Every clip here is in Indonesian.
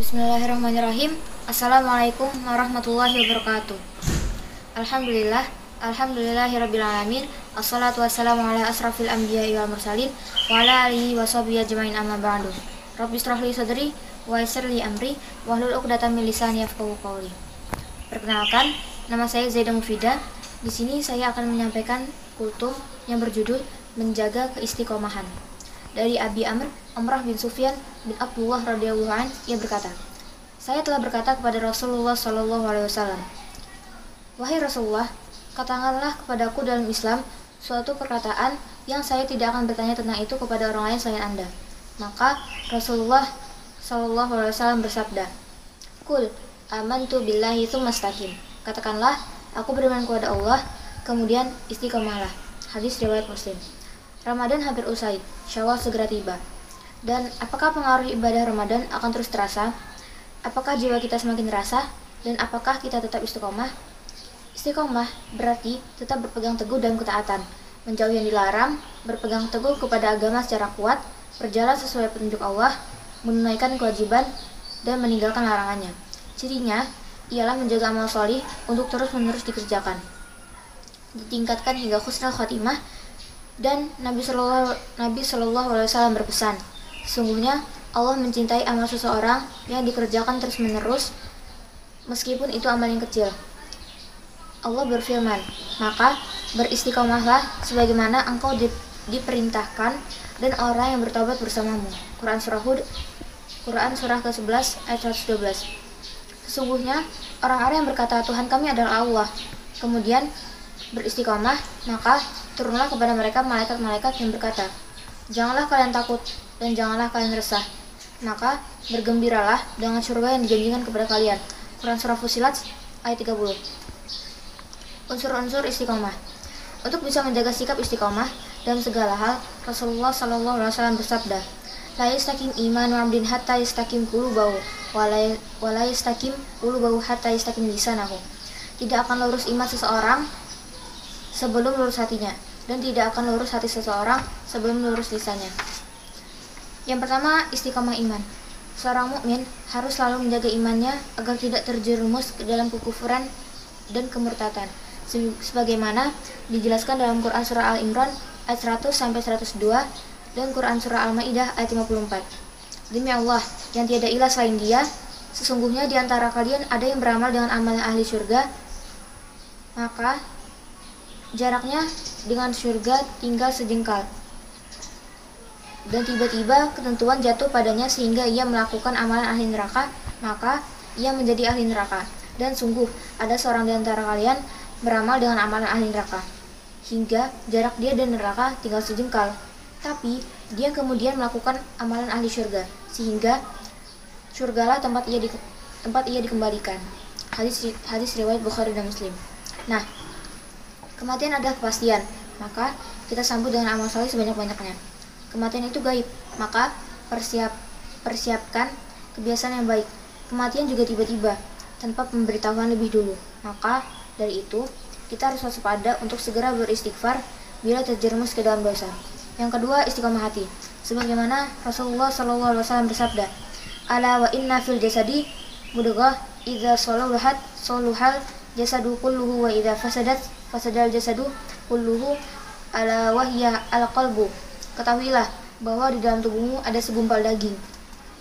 Bismillahirrahmanirrahim. Assalamualaikum warahmatullahi wabarakatuh. Alhamdulillahirrabbilalamin. Assalatu wassalamu ala asrafil anbiya'i wal mursalin wa ala alihi wa sahbihi ajmain amma ba'du. Rabbi shrah li sadri wa yassir li amri wahlul 'uqdatam min lisani yafqahu qawli. Perkenalkan, nama saya Zaidah Mufidah. Di sini saya akan menyampaikan kultum yang berjudul Menjaga Keistiqomahan. Dari Abi Amr Amrah bin Sufyan bin Abdullah radhiyallahu anhu, ia berkata, saya telah berkata kepada Rasulullah sallallahu alaihi wasallam, wahai Rasulullah, katakanlah kepadaku dalam Islam suatu perkataan yang saya tidak akan bertanya tentang itu kepada orang lain selain Anda. Maka Rasulullah sallallahu alaihi wasallam bersabda, Qul amantu billahi tsumma istaqim. Katakanlah, aku beriman kepada Allah, kemudian istiqomahlah. Hadis riwayat Muslim. Ramadan hampir usai, Syawal segera tiba. Dan apakah pengaruh ibadah Ramadan akan terus terasa? Apakah jiwa kita semakin terasa? Dan apakah kita tetap istiqomah? Istiqomah berarti tetap berpegang teguh dalam ketaatan, menjauhi yang dilarang, berpegang teguh kepada agama secara kuat, berjalan sesuai petunjuk Allah, menunaikan kewajiban, dan meninggalkan larangannya. Cirinya ialah menjaga amal sholih untuk terus-menerus dikerjakan, ditingkatkan hingga husnul khotimah. Dan Nabi Shallallahu Alaihi Wasallam berpesan, sesungguhnya Allah mencintai amal seseorang yang dikerjakan terus-menerus, meskipun itu amal yang kecil. Allah berfirman, maka beristiqomahlah sebagaimana engkau diperintahkan dan orang yang bertobat bersamamu. Quran surah ke-11 ayat 112. Sesungguhnya orang-orang yang berkata Tuhan kami adalah Allah, kemudian beristiqomah, maka turunlah kepada mereka malaikat-malaikat yang berkata, janganlah kalian takut dan janganlah kalian resah, maka bergembiralah dengan surga yang dijanjikan kepada kalian. Quran surah Fussilat ayat 30. Unsur-unsur istiqomah. Untuk bisa menjaga sikap istiqomah dalam segala hal, Rasulullah sallallahu alaihi wasallam bersabda, la yastaqim imanu 'abdin hatta yastaqim qulubuhu wa la yastaqim qulubuhu hatta yastaqim lisanahu. Tidak akan lurus iman seseorang sebelum lurus hatinya, dan tidak akan lurus hati seseorang sebelum lurus lisannya. Yang pertama, istiqomah iman. Seorang mukmin harus selalu menjaga imannya agar tidak terjerumus ke dalam kekufuran dan kemurtadan, sebagaimana dijelaskan dalam Quran surah Al-Imran ayat 100 sampai 102 dan Quran surah Al-Maidah ayat 54. Demi Allah, yang tiada ilah selain Dia, sesungguhnya di antara kalian ada yang beramal dengan amalan ahli surga, maka jaraknya dengan surga tinggal sejengkal, dan tiba-tiba ketentuan jatuh padanya sehingga ia melakukan amalan ahli neraka, maka ia menjadi ahli neraka. Dan sungguh ada seorang di antara kalian beramal dengan amalan ahli neraka, hingga jarak dia dan neraka tinggal sejengkal, tapi dia kemudian melakukan amalan ahli surga, sehingga surgalah tempat ia dikembalikan. Hadis riwayat Bukhari dan Muslim. Nah, kematian adalah kepastian, maka kita sambut dengan amal saleh sebanyak-banyaknya. Kematian itu gaib, maka persiapkan kebiasaan yang baik. Kematian juga tiba-tiba, tanpa pemberitahuan lebih dulu. Maka dari itu, kita harus waspada untuk segera beristighfar bila terjerumus ke dalam dosa. Yang kedua, istiqomah hati. Sebagaimana Rasulullah SAW bersabda, ala wa inna fil jasadi mudghah idza salahat saluhal jasadu kulluhu wa idza fasadal jasadu kulluhu ala wahya al-qalbu. Ketahuilah bahwa di dalam tubuhmu ada segumpal daging.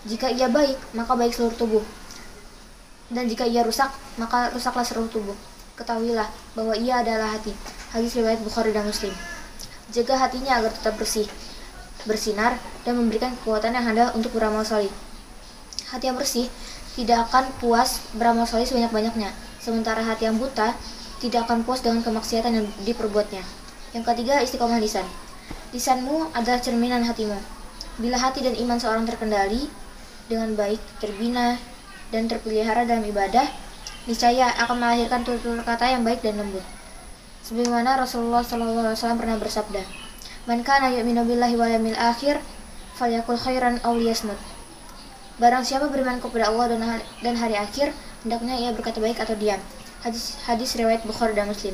Jika ia baik, maka baik seluruh tubuh. Dan jika ia rusak, maka rusaklah seluruh tubuh. Ketahuilah bahwa ia adalah hati. Hadis riwayat Bukhari dan Muslim. Jaga hatinya agar tetap bersih, bersinar, dan memberikan kekuatan yang handal untuk beramal saleh. Hati yang bersih tidak akan puas beramal saleh sebanyak-banyaknya, sementara hati yang buta tidak akan puas dengan kemaksiatan yang diperbuatnya. Yang ketiga, istiqomah lisan. Lisanmu adalah cerminan hatimu. Bila hati dan iman seorang terkendali dengan baik, terbina, dan terpelihara dalam ibadah, niscaya akan melahirkan tutur kata yang baik dan lembut. Sebagaimana Rasulullah SAW pernah bersabda, man kana yu'minu billahi wal yawmil akhir falyakul khairan aw liyasmut. Barang siapa beriman kepada Allah dan hari akhir, hendaknya ia berkata baik atau diam. Hadis riwayat Bukhari dan Muslim.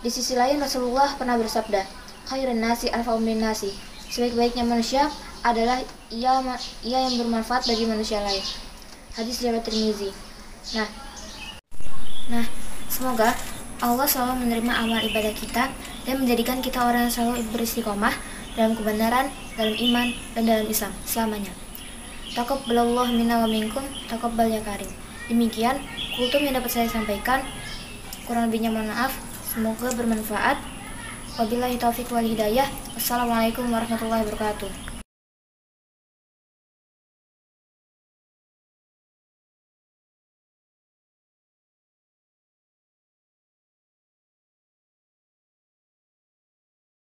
Di sisi lain, Rasulullah pernah bersabda, khairun nasi anfa'um linnasi. Sebaik-baiknya manusia adalah ia yang bermanfaat bagi manusia lain. Hadis riwayat Tirmizi. Nah, semoga Allah selalu menerima amal ibadah kita dan menjadikan kita orang yang selalu beristiqomah dalam kebenaran, dalam iman, dan dalam Islam selamanya. Taqabbalallahu minna wa minkum, taqabbal ya karim. Demikian kultum yang dapat saya sampaikan. Kurang lebihnya mohon maaf. Semoga bermanfaat. Wabillahi taufiq wal hidayah. Wassalamualaikum warahmatullahi wabarakatuh.